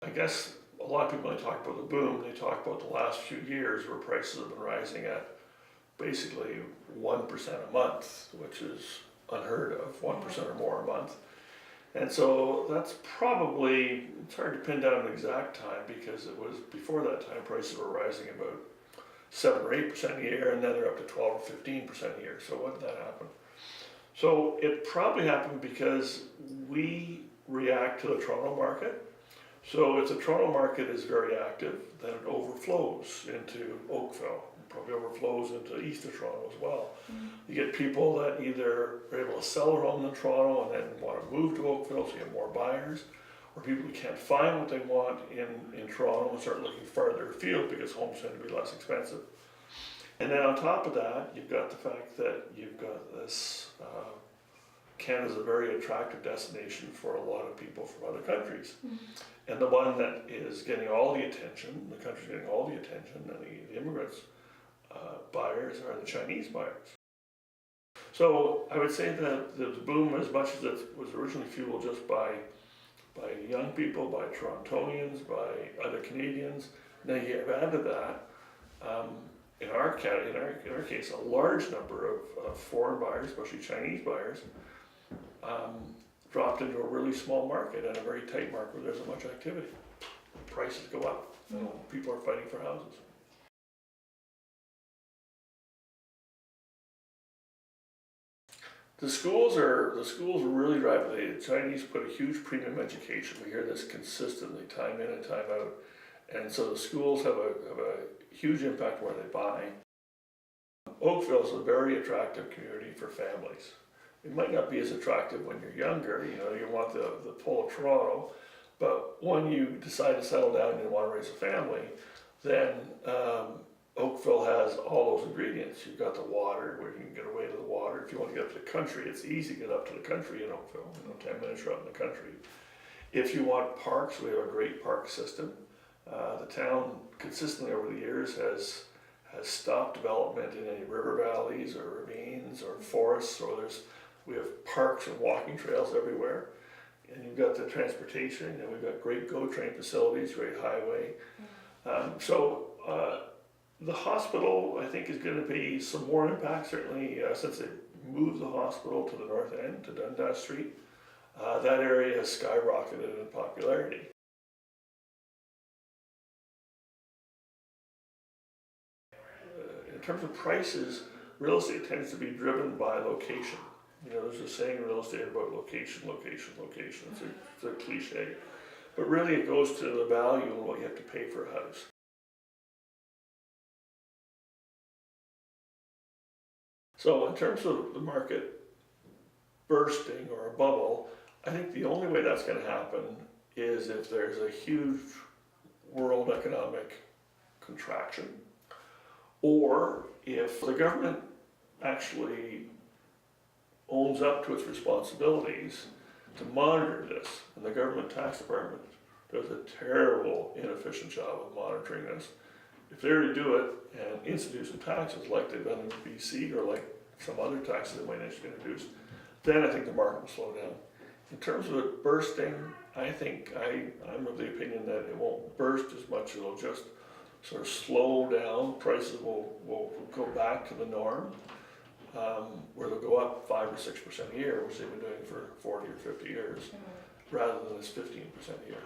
I guess a lot of people, when they talk about the boom, they talk about the last few years where prices have been rising at basically 1% a month, which is unheard of, 1% or more a month. And so that's probably, it's hard to pin down an exact time because it was before that time prices were rising about 7 or 8% a year, and then they're up to 12 or 15% a year. So when did that happen? So it probably happened because we react to the Toronto market. So if the Toronto market is very active, then it overflows into Oakville, probably overflows into east of Toronto as well. You get people that either are able to sell their home in Toronto and then want to move to Oakville, so you have more buyers, or people who can't find what they want in Toronto and start looking farther afield because homes tend to be less expensive. And then on top of that, you've got the fact that you've got this, Canada's a very attractive destination for a lot of people from other countries. And the one that is getting all the attention, the country's getting all the attention, and the immigrants buyers are the Chinese buyers. So I would say that the boom, as much as it was originally fueled just by young people, by Torontonians, by other Canadians, now you have added that, in our case, a large number of foreign buyers, especially Chinese buyers, dropped into a really small market and a very tight market where there isn't much activity. Prices go up. People are fighting for houses. The schools really drive it. The Chinese put a huge premium education. We hear this consistently, time in and time out. And so the schools have a huge impact where they buy. Oakville is a very attractive community for families. It might not be as attractive when you're younger, you want the pull of Toronto, but when you decide to settle down and you want to raise a family, then Oakville has all those ingredients. You've got the water, where you can get away to the water. If you want to get up to the country, it's easy to get up to the country in Oakville, 10 minutes you're out in the country. If you want parks, we have a great park system. The town consistently over the years has stopped development in any river valleys or ravines or forests, so we have parks and walking trails everywhere. And you've got the transportation, and we've got great GO train facilities, great highway. The hospital, I think, is going to be some more impact, certainly since they moved the hospital to the north end, to Dundas Street. That area has skyrocketed in popularity. In terms of prices, real estate tends to be driven by location. There's a saying in real estate about location, location, location. It's a cliche. But really it goes to the value and what you have to pay for a house. So in terms of the market bursting or a bubble, I think the only way that's going to happen is if there's a huge world economic contraction, or if the government actually owns up to its responsibilities to monitor this, and the government tax department does a terrible, inefficient job of monitoring this. If they were to do it and institute some taxes like they've done in BC or like some other taxes that might actually introduce, then I think the market will slow down. In terms of it bursting, I think I'm of the opinion that it won't burst as much, it'll just sort of slow down. Prices will go back to the norm, where they'll go up 5 or 6% a year, which they've been doing for 40 or 50 years, rather than this 15% a year.